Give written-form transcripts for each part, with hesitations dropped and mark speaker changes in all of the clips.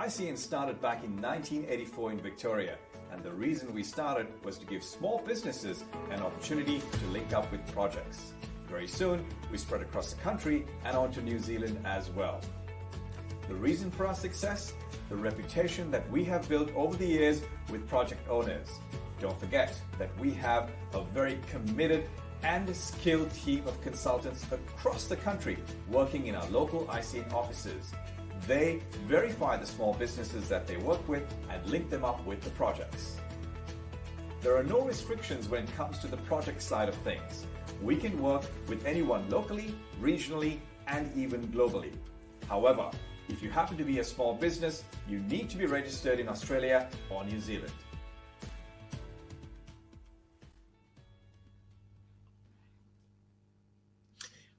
Speaker 1: ICN started back in 1984 in Victoria, and the reason we started was to give small businesses an opportunity to link up with projects. Very soon, we spread across the country and onto New Zealand as well. The reason for our success? The reputation that we have built over the years with project owners. Don't forget that we have a very committed and skilled team of consultants across the country working in our local ICN offices. They verify the small businesses that they work with and link them up with the projects. There are no restrictions when it comes to the project side of things. We can work with anyone locally, regionally, and even globally. However, if you happen to be a small business, you need to be registered in Australia or New Zealand.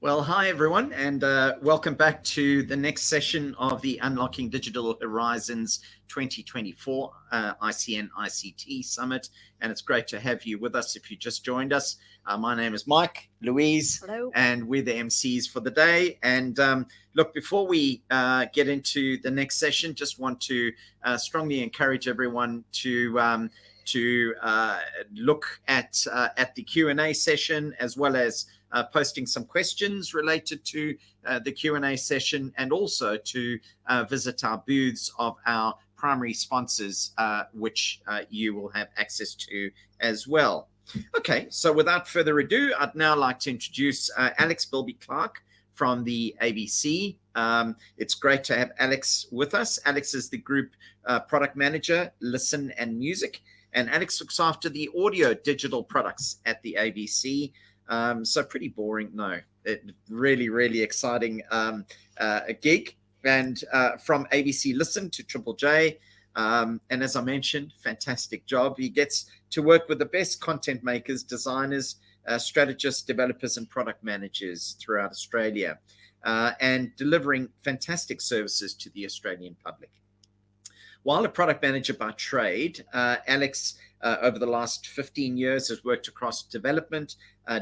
Speaker 2: Well, hi everyone, and welcome back to the next session of the Unlocking Digital Horizons 2024 ICN ICT Summit, and it's great to have you with us if you just joined us. My name is Mike, Louise,
Speaker 3: hello,
Speaker 2: and we're the MCs for the day. And look, before we get into the next session, just want to strongly encourage everyone to look at the Q&A session, as well as posting some questions related to the Q&A session, and also to visit our booths of our primary sponsors, which you will have access to as well. Okay, so without further ado, I'd now like to introduce Alex Bilbie-Clarke from the ABC. It's great to have Alex with us. Alex is the Group Product Manager, Listen and Music, and Alex looks after the audio digital products at the ABC. So pretty boring, no, really, really exciting gig. And from ABC Listen to Triple J, and as I mentioned, fantastic job. He gets to work with the best content makers, designers, strategists, developers, and product managers throughout Australia, and delivering fantastic services to the Australian public. While a product manager by trade, Alex, over the last 15 years, has worked across development,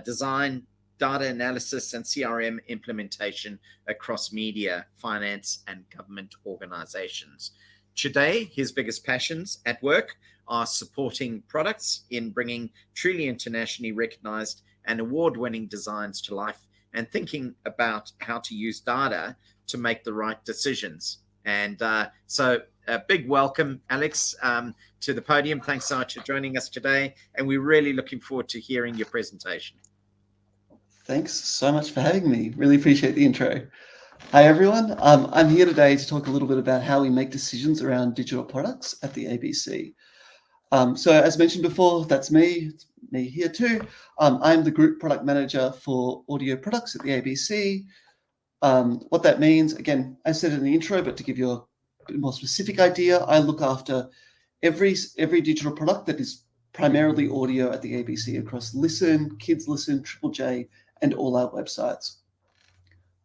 Speaker 2: design, data analysis, and CRM implementation across media, finance, and government organizations. Today, his biggest passions at work are supporting products in bringing truly internationally recognized and award-winning designs to life, and thinking about how to use data to make the right decisions. And so a big welcome, Alex, to the podium. Thanks so much for joining us today, and we're really looking forward to hearing your presentation.
Speaker 4: Thanks so much for having me. Really appreciate the intro. Hi, everyone. I'm here today to talk a little bit about how we make decisions around digital products at the ABC. So as mentioned before, that's me here too. I'm the Group Product Manager for Audio Products at the ABC. What that means, again, I said in the intro, but to give you a bit more specific idea, I look after every digital product that is primarily audio at the ABC across Listen, Kids Listen, Triple J, and all our websites.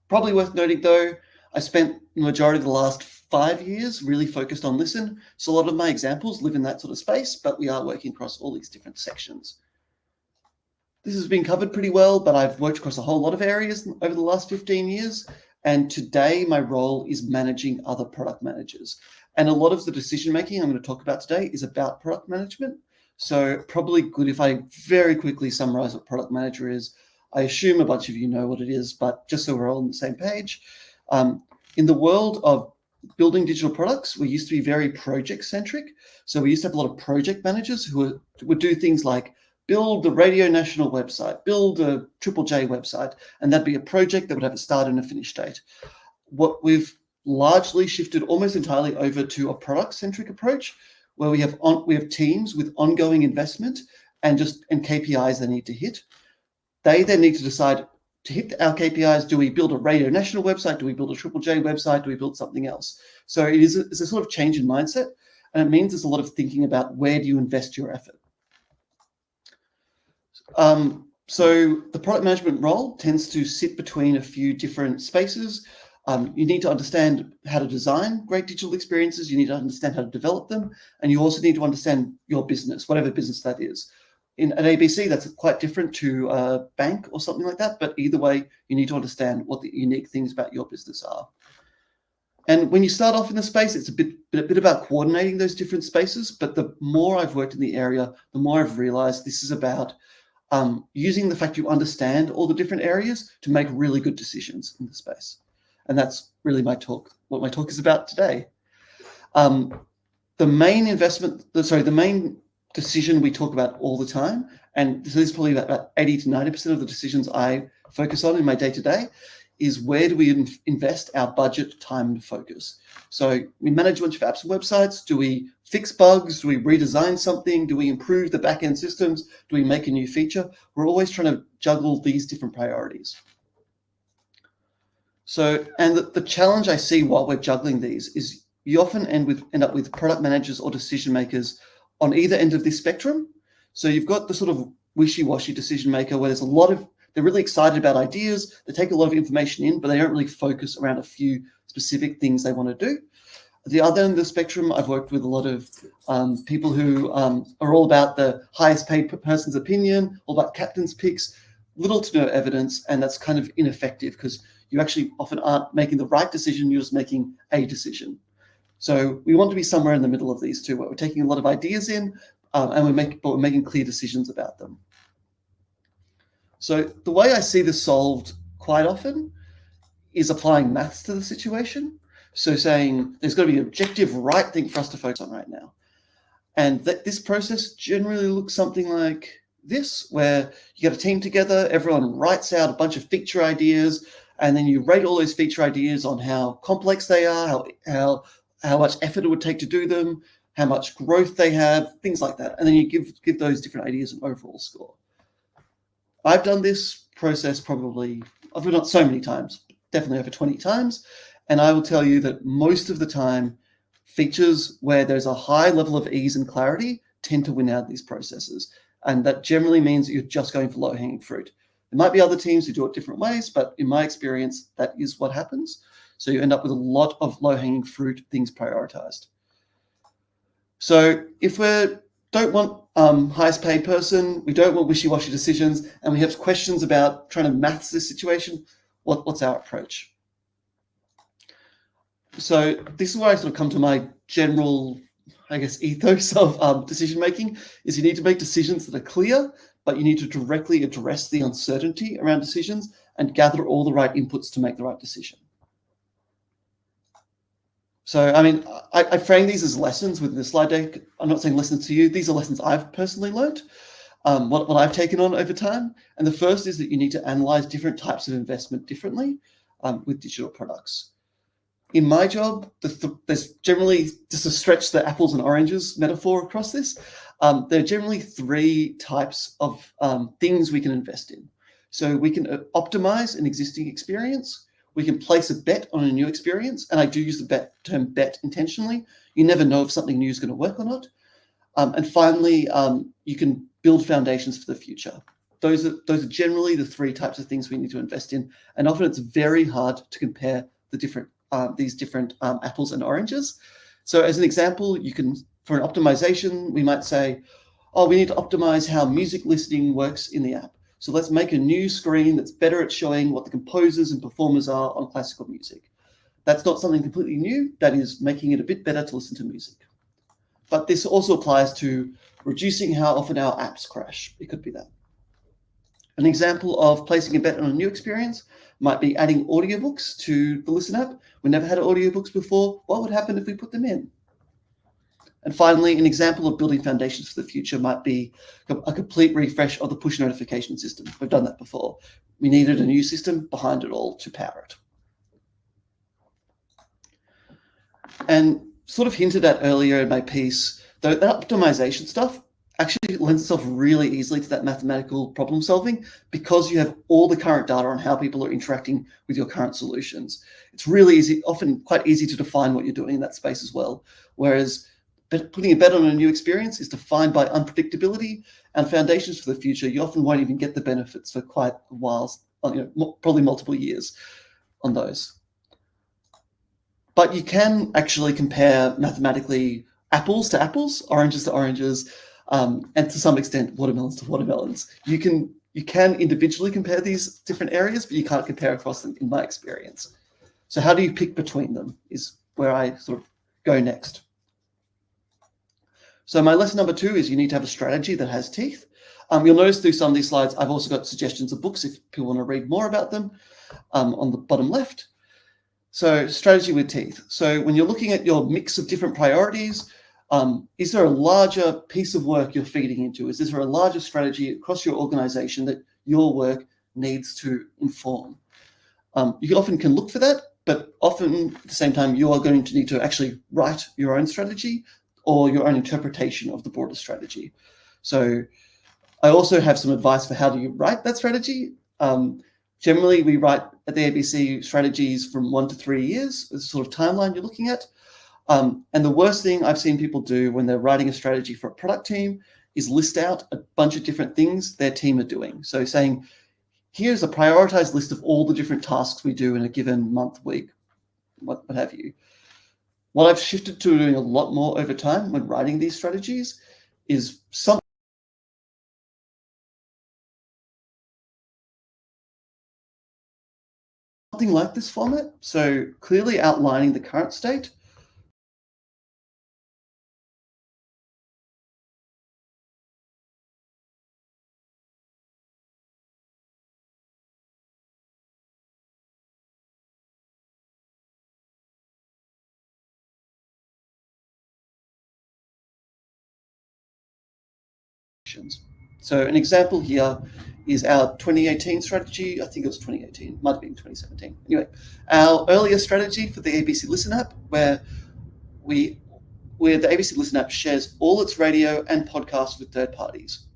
Speaker 4: Probably worth noting though, I spent the majority of the last 5 years really focused on Listen. So a lot of my examples live in that sort of space, but we are working across all these different sections. This has been covered pretty well, but I've worked across a whole lot of areas over the last 15 years. And today my role is managing other product managers. And a lot of the decision making I'm going to talk about today is about product management. So probably good if I very quickly summarize what product manager is. I assume a bunch of you know what it is, but just so we're all on the same page. In the world of building digital products, we used to be very project centric. So we used to have a lot of project managers who would do things like build the Radio National website, build a Triple J website, and that'd be a project that would have a start and a finish date. What we've largely shifted almost entirely over to a product-centric approach, where we have teams with ongoing investment and KPIs they need to hit. They then need to decide, to hit our KPIs, do we build a Radio National website? Do we build a Triple J website? Do we build something else? So it's a sort of change in mindset, and it means there's a lot of thinking about where do you invest your effort. So the product management role tends to sit between a few different spaces. You need to understand how to design great digital experiences. You need to understand how to develop them. And you also need to understand your business, whatever business that is. At ABC, that's quite different to a bank or something like that. But either way, you need to understand what the unique things about your business are. And when you start off in the space, it's a bit about coordinating those different spaces. But the more I've worked in the area, the more I've realized this is about using the fact you understand all the different areas to make really good decisions in the space. And that's really what my talk is about today. The main decision we talk about all the time, and so this is probably about 80 to 90% of the decisions I focus on in my day-to-day, is where do we invest our budget, time, and focus. So we manage a bunch of apps and websites. Do we fix bugs? Do we redesign something? Do we improve the back-end systems? Do we make a new feature? We're always trying to juggle these different priorities. So, and the challenge I see while we're juggling these is you often end up with product managers or decision makers on either end of this spectrum. So you've got the sort of wishy-washy decision maker where they're really excited about ideas, they take a lot of information in, but they don't really focus around a few specific things they want to do. At the other end of the spectrum, I've worked with a lot of people who are all about the highest paid person's opinion, all about captain's picks, little to no evidence, and that's kind of ineffective because you actually often aren't making the right decision, you're just making a decision. So we want to be somewhere in the middle of these two, where we're taking a lot of ideas in and we're making clear decisions about them. So the way I see this solved quite often is applying maths to the situation. So saying there's got to be an objective right thing for us to focus on right now. And this process generally looks something like this, where you get a team together, everyone writes out a bunch of feature ideas, and then you rate all those feature ideas on how complex they are, how much effort it would take to do them, how much growth they have, things like that. And then you give those different ideas an overall score. I've done this process I've done it so many times, definitely over 20 times. And I will tell you that most of the time, features where there's a high level of ease and clarity tend to win out these processes. And that generally means that you're just going for low-hanging fruit. There might be other teams who do it different ways, but in my experience, that is what happens. So you end up with a lot of low-hanging fruit things prioritized. So if we don't want highest paid person, we don't want wishy-washy decisions, and we have questions about trying to maths this situation, what's our approach? So this is where I sort of come to my general, I guess, ethos of decision-making, is you need to make decisions that are clear, but you need to directly address the uncertainty around decisions and gather all the right inputs to make the right decision. So, I mean, I frame these as lessons within the slide deck. I'm not saying lessons to you. These are lessons I've personally learned, what I've taken on over time. And the first is that you need to analyze different types of investment differently with digital products. In my job, there's generally, just to stretch the apples and oranges metaphor across this, there are generally three types of things we can invest in. So we can optimize an existing experience. We can place a bet on a new experience, and I do use the term bet intentionally. You never know if something new is going to work or not. And finally, you can build foundations for the future. Those are generally the three types of things we need to invest in, and often it's very hard to compare these different apples and oranges. So as an example, for an optimization, we might say, we need to optimize how music listening works in the app. So let's make a new screen that's better at showing what the composers and performers are on classical music. That's not something completely new. That is making it a bit better to listen to music. But this also applies to reducing how often our apps crash. It could be that. An example of placing a bet on a new experience might be adding audiobooks to the Listen app. We never had audiobooks before. What would happen if we put them in? And finally, an example of building foundations for the future might be a complete refresh of the push notification system. We've done that before. We needed a new system behind it all to power it. And sort of hinted at earlier in my piece, that optimization stuff actually lends itself really easily to that mathematical problem solving because you have all the current data on how people are interacting with your current solutions. It's really easy, often quite easy to define what you're doing in that space as well. Whereas putting a bet on a new experience is defined by unpredictability and foundations for the future. You often won't even get the benefits for quite a while, probably multiple years on those. But you can actually compare mathematically apples to apples, oranges to oranges, and to some extent watermelons to watermelons. You can individually compare these different areas, but you can't compare across them in my experience. So how do you pick between them is where I sort of go next. So my lesson number 2 is you need to have a strategy that has teeth. You'll notice through some of these slides, I've also got suggestions of books if people want to read more about them on the bottom left. So strategy with teeth. So when you're looking at your mix of different priorities, is there a larger piece of work you're feeding into? Is there a larger strategy across your organization that your work needs to inform? You often can look for that, but often at the same time, you are going to need to actually write your own strategy or your own interpretation of the broader strategy. So I also have some advice for how do you write that strategy. Generally, we write at the ABC strategies from 1 to 3 years, the sort of timeline you're looking at. And the worst thing I've seen people do when they're writing a strategy for a product team is list out a bunch of different things their team are doing. So saying, here's a prioritized list of all the different tasks we do in a given month, week, what have you. What I've shifted to doing a lot more over time when writing these strategies is something like this format. So clearly outlining the current state, so an example here is our 2018 strategy. I think it was 2018, might have been 2017. Anyway, our earlier strategy for the ABC Listen app, where the ABC Listen app shares all its radio and podcasts with third parties.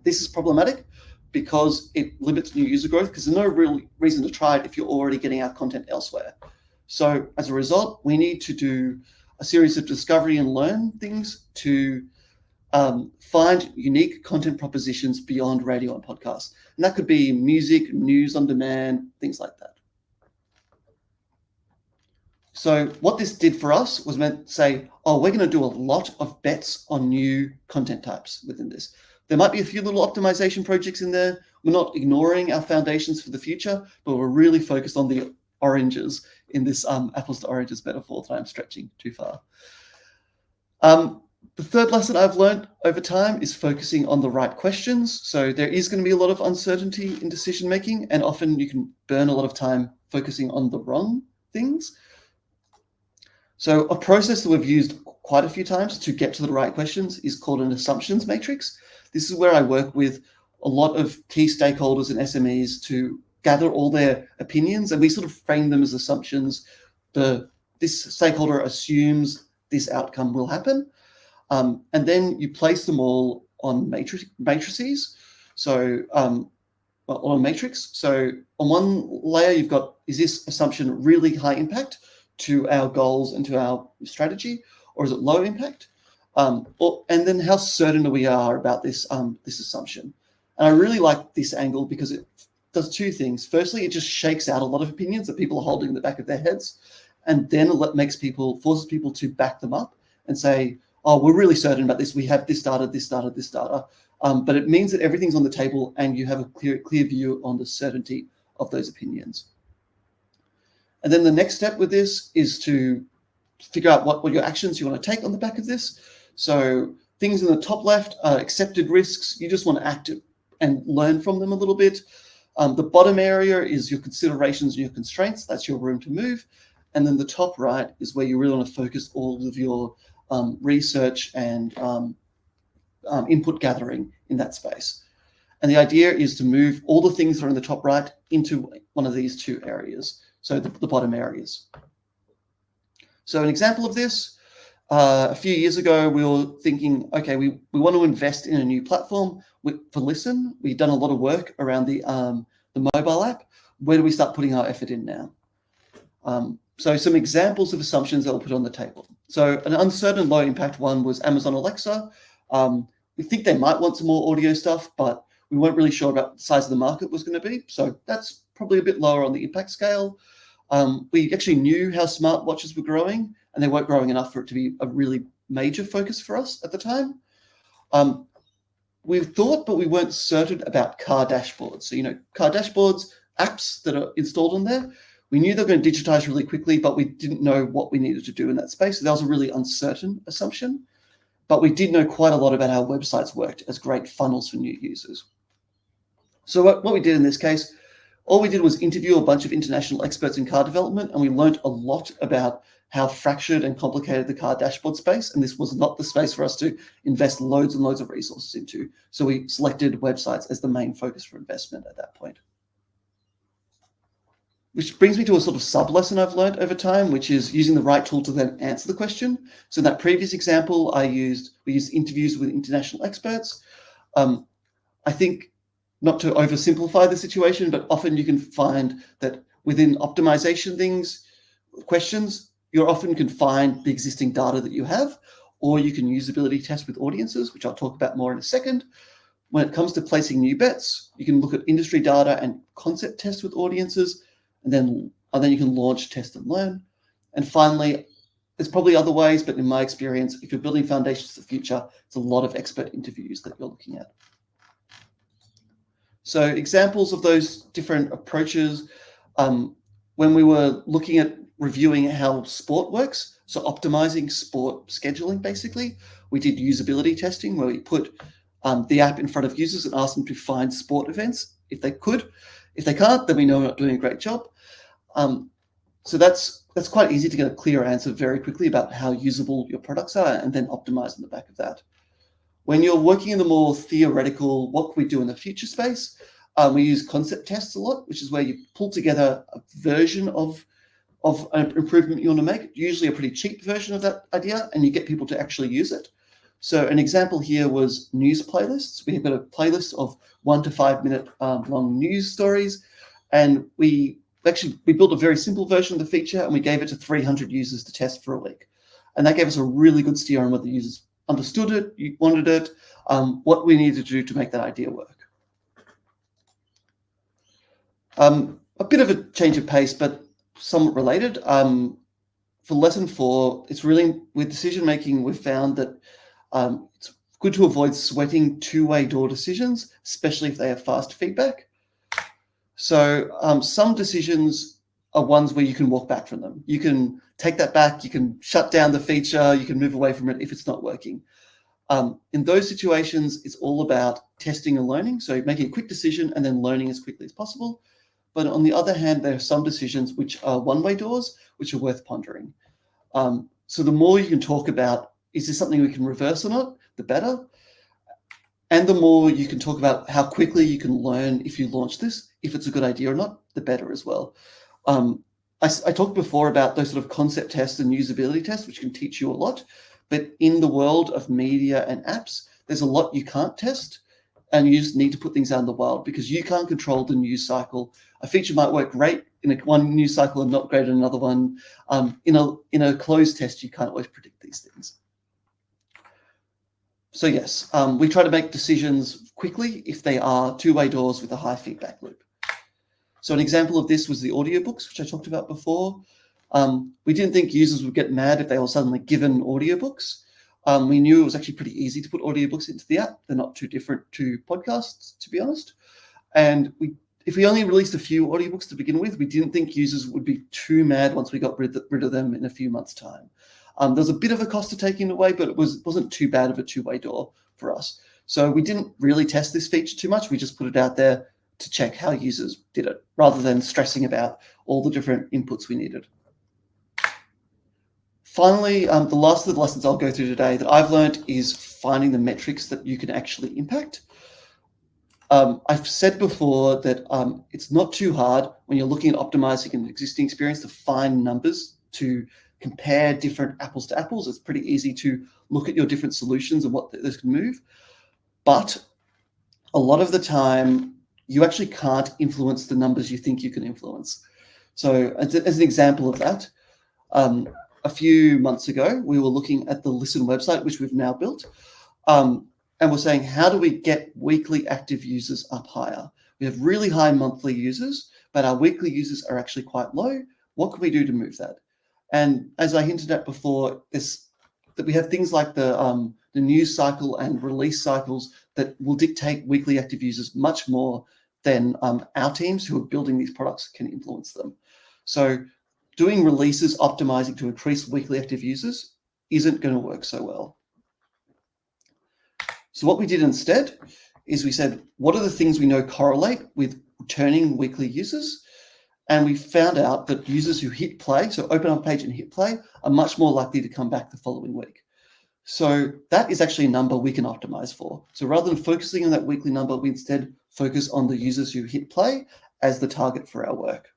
Speaker 4: This is problematic because it limits new user growth because there's no real reason to try it if you're already getting our content elsewhere. So as a result, we need to do a series of discovery and learn things to find unique content propositions beyond radio and podcasts. And that could be music, news on demand, things like that. So what this did for us was meant say, oh, we're going to do a lot of bets on new content types within this. There might be a few little optimization projects in there. We're not ignoring our foundations for the future, but we're really focused on the oranges in this apples to oranges metaphor that I'm stretching too far. The third lesson I've learned over time is focusing on the right questions. So there is going to be a lot of uncertainty in decision making, and often you can burn a lot of time focusing on the wrong things. So a process that we've used quite a few times to get to the right questions is called an assumptions matrix. This is where I work with a lot of key stakeholders and SMEs to gather all their opinions, and we sort of frame them as assumptions. This stakeholder assumes this outcome will happen. And then you place them all on matrices. So on a matrix. So on one layer, you've got, is this assumption really high impact to our goals and to our strategy, or is it low impact? And then how certain we are about this assumption. And I really like this angle because it does two things. Firstly, it just shakes out a lot of opinions that people are holding in the back of their heads. And then it forces people to back them up and say, oh, we're really certain about this. We have this data, this data, this data. But it means that everything's on the table and you have a clear view on the certainty of those opinions. And then the next step with this is to figure out what your actions you want to take on the back of this. So things in the top left are accepted risks. You just want to act and learn from them a little bit. The bottom area is your considerations and your constraints. That's your room to move. And then the top right is where you really want to focus all of your research and input gathering in that space. And the idea is to move all the things that are in the top right into one of these two areas, so the bottom areas. So an example of this, a few years ago, we were thinking, okay, we want to invest in a new platform for Listen. We've done a lot of work around the mobile app. Where do we start putting our effort in now? So some examples of assumptions that we'll put on the table. So an uncertain low impact one was Amazon Alexa. We think they might want some more audio stuff, but we weren't really sure about the size of the market was going to be. So that's probably a bit lower on the impact scale. We actually knew how smartwatches were growing, and they weren't growing enough for it to be a really major focus for us at the time. We thought, but we weren't certain about car dashboards. So, car dashboards, apps that are installed on there, We knew they were going to digitize really quickly, but we didn't know what we needed to do in that space. So that was a really uncertain assumption. But we did know quite a lot about how websites worked as great funnels for new users. So what we did in this case, all we did was interview a bunch of international experts in car development, and we learned a lot about how fractured and complicated the car dashboard space, and this was not the space for us to invest loads and loads of resources into. So we selected websites as the main focus for investment at that point. Which brings me to a sort of sub-lesson I've learned over time, which is using the right tool to then answer the question. So in that previous example, we used interviews with international experts. I think, not to oversimplify the situation, but often you can find that within optimization questions, you often can find the existing data that you have, or you can usability test with audiences, which I'll talk about more in a second. When it comes to placing new bets, you can look at industry data and concept test with audiences, and then you can launch, test, and learn. And finally, there's probably other ways, but in my experience, if you're building foundations for the future, it's a lot of expert interviews that you're looking at. So examples of those different approaches, when we were looking at reviewing how sport works, so optimizing sport scheduling, basically, we did usability testing where we put the app in front of users and asked them to find sport events if they could. If they can't, then we know we're not doing a great job. So that's quite easy to get a clear answer very quickly about how usable your products are and then optimize on the back of that. When you're working in the more theoretical, what can we do in the future space, we use concept tests a lot, which is where you pull together a version of an improvement you want to make, usually a pretty cheap version of that idea, and you get people to actually use it. So an example here was news playlists. We've got a playlist of 1 to 5 minute long news stories, and we built a very simple version of the feature, and we gave it to 300 users to test for a week. And that gave us a really good steer on whether the users understood it, wanted it, what we needed to do to make that idea work. A bit of a change of pace, but somewhat related. For lesson 4, it's really with decision making, we've found that it's good to avoid sweating two-way door decisions, especially if they have fast feedback. So some decisions are ones where you can walk back from them. You can take that back, you can shut down the feature, you can move away from it if it's not working. In those situations, it's all about testing and learning. So making a quick decision and then learning as quickly as possible. But on the other hand, there are some decisions which are one-way doors, which are worth pondering. So the more you can talk about, is this something we can reverse or not, the better. And the more you can talk about how quickly you can learn if you launch this, if it's a good idea or not, the better as well. I talked before about those sort of concept tests and usability tests, which can teach you a lot. But in the world of media and apps, there's a lot you can't test. And you just need to put things out in the wild because you can't control the news cycle. A feature might work great in one news cycle and not great in another one. In a closed test, you can't always predict these things. So yes, we try to make decisions quickly if they are two-way doors with a high feedback loop. So an example of this was the audiobooks, which I talked about before. We didn't think users would get mad if they were suddenly given audiobooks. We knew it was actually pretty easy to put audiobooks into the app. They're not too different to podcasts, to be honest. And if we only released a few audiobooks to begin with, we didn't think users would be too mad once we got rid of them in a few months' time. There's a bit of a cost to taking it away, but it wasn't too bad of a two-way door for us. So we didn't really test this feature too much. We just put it out there to check how users did it, rather than stressing about all the different inputs we needed. Finally, the last of the lessons I'll go through today that I've learned is finding the metrics that you can actually impact. I've said before that it's not too hard when you're looking at optimizing an existing experience to find numbers to compare different apples to apples. It's pretty easy to look at your different solutions and what those can move. But a lot of the time, you actually can't influence the numbers you think you can influence. So as an example of that, a few months ago, we were looking at the Listen website, which we've now built, and we're saying, how do we get weekly active users up higher? We have really high monthly users, but our weekly users are actually quite low. What can we do to move that? And as I hinted at before, that we have things like the news cycle and release cycles that will dictate weekly active users much more than our teams who are building these products can influence them. So doing releases optimizing to increase weekly active users isn't going to work so well. So what we did instead is we said, what are the things we know correlate with returning weekly users? And we found out that users who hit play, so open up a page and hit play, are much more likely to come back the following week. So that is actually a number we can optimize for. So rather than focusing on that weekly number, we instead focus on the users who hit play as the target for our work.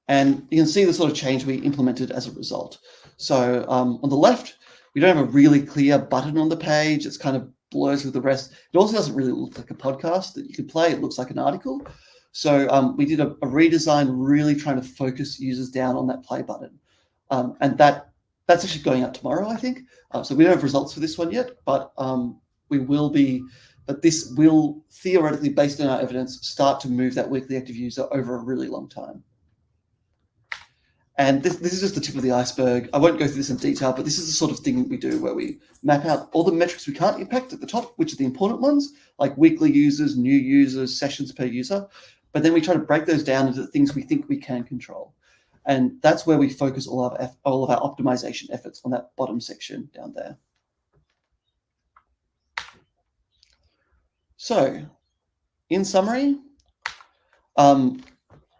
Speaker 4: And you can see the sort of change we implemented as a result. So on the left, we don't have a really clear button on the page. It's kind of blurs with the rest. It also doesn't really look like a podcast that you could play. It looks like an article. So we did a redesign, really trying to focus users down on that play button. And that's actually going out tomorrow, I think. So we don't have results for this one yet, but this will theoretically, based on our evidence, start to move that weekly active user over a really long time. And this is just the tip of the iceberg. I won't go through this in detail, but this is the sort of thing we do where we map out all the metrics we can't impact at the top, which are the important ones, like weekly users, new users, sessions per user. But then we try to break those down into the things we think we can control. And that's where we focus all of our optimization efforts, on that bottom section down there. So in summary,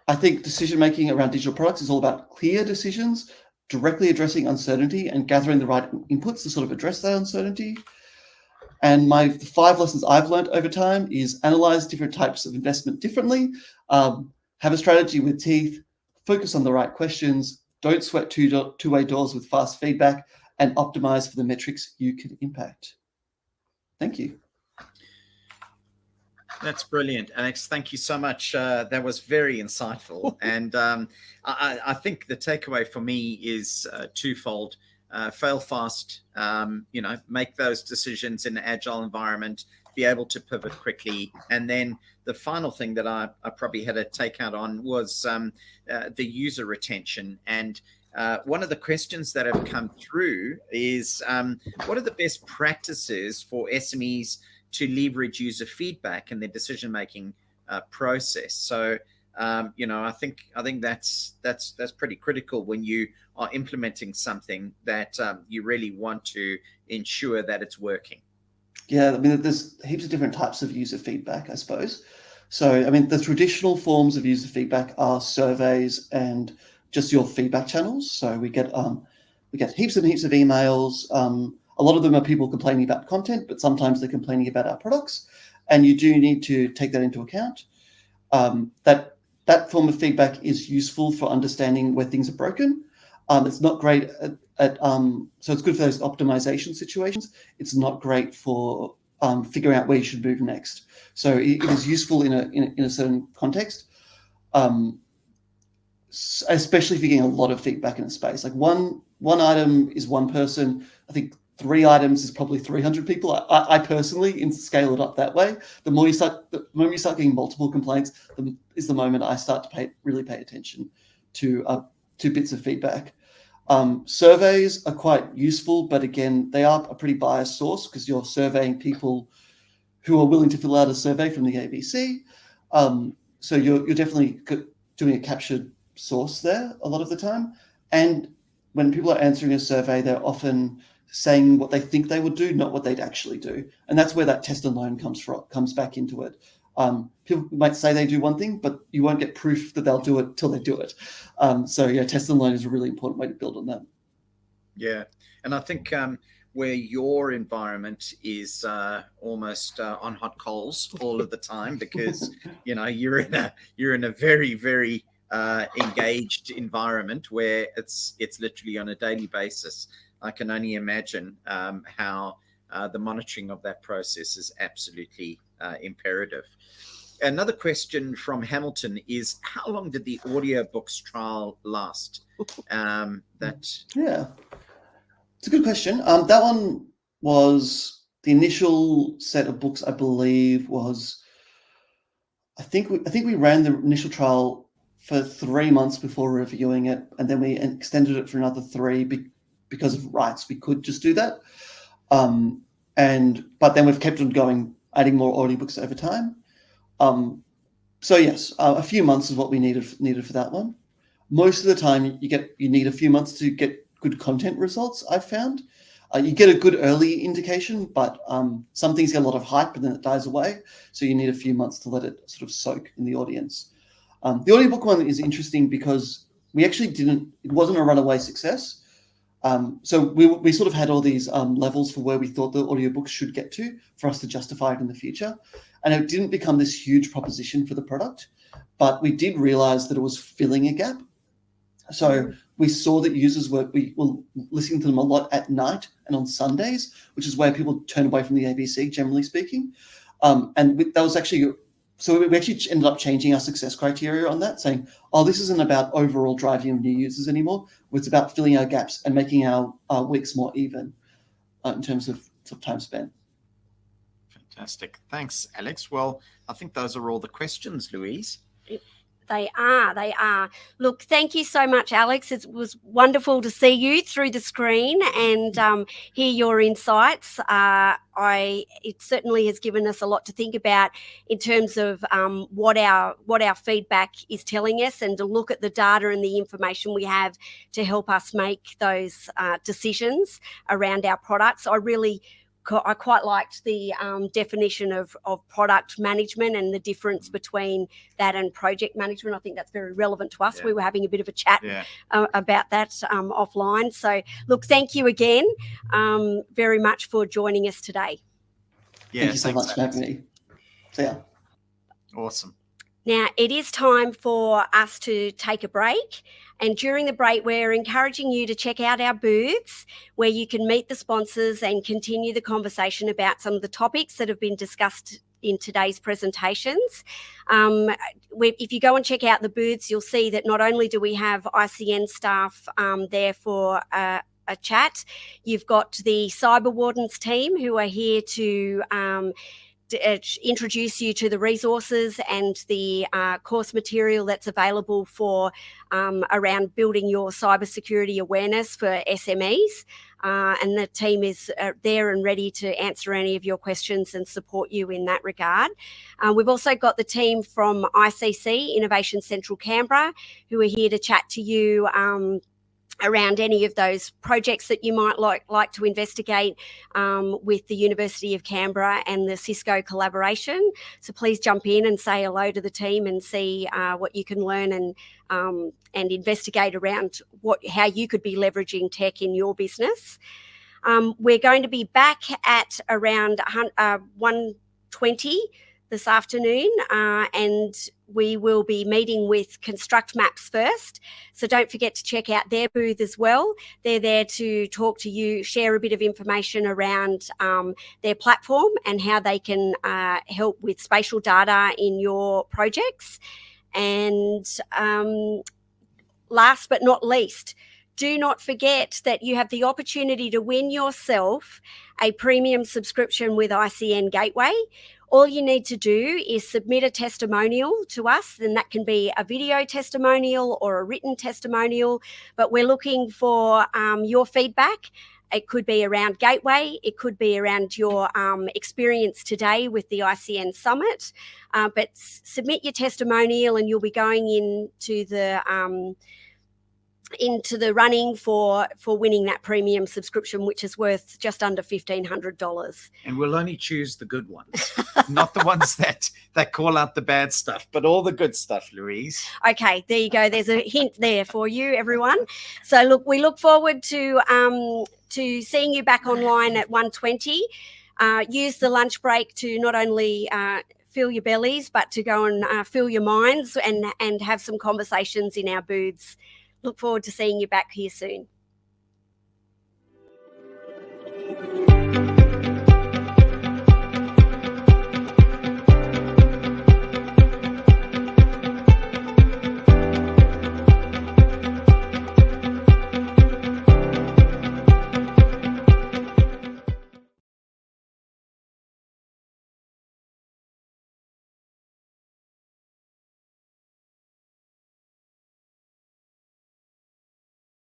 Speaker 4: I think decision-making around digital products is all about clear decisions, directly addressing uncertainty and gathering the right inputs to sort of address that uncertainty. And the 5 lessons I've learned over time is analyze different types of investment differently, have a strategy with teeth, focus on the right questions, don't sweat two-way doors with fast feedback, and optimize for the metrics you can impact. Thank you.
Speaker 2: That's brilliant, Alex. Thank you so much. That was very insightful. And I think the takeaway for me is twofold. Fail fast, make those decisions in an agile environment, be able to pivot quickly. And then the final thing that I probably had a takeout on was the user retention. And one of the questions that have come through is, what are the best practices for SMEs to leverage user feedback in their decision-making process? So, I think that's pretty critical when you are implementing something that you really want to ensure that it's working.
Speaker 4: Yeah, I mean, there's heaps of different types of user feedback, I suppose. So, I mean, the traditional forms of user feedback are surveys and just your feedback channels. So we get heaps and heaps of emails. A lot of them are people complaining about content, but sometimes they're complaining about our products, and you do need to take that into account. That form of feedback is useful for understanding where things are broken. It's not great so it's good for those optimization situations. It's not great for figuring out where you should move next. So it is useful in a certain context, especially if you're getting a lot of feedback in a space. Like one item is one person. I think 3 items is probably 300 people. I personally scale it up that way. The moment you start getting multiple complaints, is the moment I start to really pay attention to bits of feedback. Surveys are quite useful, but again, they are a pretty biased source because you're surveying people who are willing to fill out a survey from the ABC. So you're definitely doing a captured source there a lot of the time. And when people are answering a survey, they're often saying what they think they would do, not what they'd actually do. And that's where that test and learn comes back into it. People might say they do one thing, but you won't get proof that they'll do it till they do it. So test and learn is a really important way to build on that. Yeah.
Speaker 2: And I think where your environment is almost on hot coals all of the time, because you're in a very, very engaged environment where it's literally on a daily basis. I can only imagine how the monitoring of that process is absolutely imperative. Another question from Hamilton is, how long did the audiobooks trial last?
Speaker 4: Yeah, it's a good question. That one was the initial set of books, I believe, was I think we ran the initial trial for 3 months before reviewing it, and then we extended it for another 3 because of rights. We could just do that, but then we've kept on going, adding more audiobooks over time. So yes, a few months is what we needed for that one. Most of the time, you need a few months to get good content results. I've found you get a good early indication, but some things get a lot of hype and then it dies away. So you need a few months to let it sort of soak in the audience. The audiobook one is interesting because we actually it wasn't a runaway success. So we sort of had all these levels for where we thought the audiobooks should get to for us to justify it in the future. And it didn't become this huge proposition for the product, but we did realize that it was filling a gap. So we saw that users were listening to them a lot at night and on Sundays, which is where people turn away from the ABC, generally speaking. That was actually, so we actually ended up changing our success criteria on that, saying, oh, this isn't about overall driving new users anymore. It's about filling our gaps and making our weeks more even in terms of time spent.
Speaker 2: Fantastic. Thanks, Alex. Well, I think those are all the questions, Louise.
Speaker 3: They are. Look, thank you so much, Alex. It was wonderful to see you through the screen and hear your insights. It certainly has given us a lot to think about in terms of what our feedback is telling us, and to look at the data and the information we have to help us make those decisions around our products. I quite liked the definition of product management and the difference between that and project management. I think that's very relevant to us. Yeah. We were having a bit of a chat about that offline. So, look, thank you again very much for joining us today.
Speaker 4: Yeah, thank you so much for having me. See ya.
Speaker 2: Awesome.
Speaker 3: Now, it is time for us to take a break. And during the break, we're encouraging you to check out our booths where you can meet the sponsors and continue the conversation about some of the topics that have been discussed in today's presentations. If you go and check out the booths, you'll see that not only do we have ICN staff there for a chat, you've got the Cyber Wardens team who are here to introduce you to the resources and the course material that's available for around building your cybersecurity awareness for SMEs. And the team is there and ready to answer any of your questions and support you in that regard. We've also got the team from ICC, Innovation Central Canberra, who are here to chat to you around any of those projects that you might like to investigate with the University of Canberra and the Cisco collaboration. So please jump in and say hello to the team and see what you can learn and investigate around how you could be leveraging tech in your business. We're going to be back at around 1:20 this afternoon, and we will be meeting with Construct Maps first. So don't forget to check out their booth as well. They're there to talk to you, share a bit of information around their platform and how they can help with spatial data in your projects. And last but not least, do not forget that you have the opportunity to win yourself a premium subscription with ICN Gateway. All you need to do is submit a testimonial to us, and that can be a video testimonial or a written testimonial, but we're looking for your feedback. It could be around Gateway, it could be around your experience today with the ICN Summit, but submit your testimonial and you'll be going into the running for winning that premium subscription, which is worth just under $1,500.
Speaker 2: And we'll only choose the good ones, not the ones that call out the bad stuff, but all the good stuff, Louise.
Speaker 3: Okay, there you go. There's a hint there for you, everyone. So look, we look forward to seeing you back online at 1:20. Use the lunch break to not only fill your bellies, but to go and fill your minds and have some conversations in our booths. Look forward to seeing you back here soon.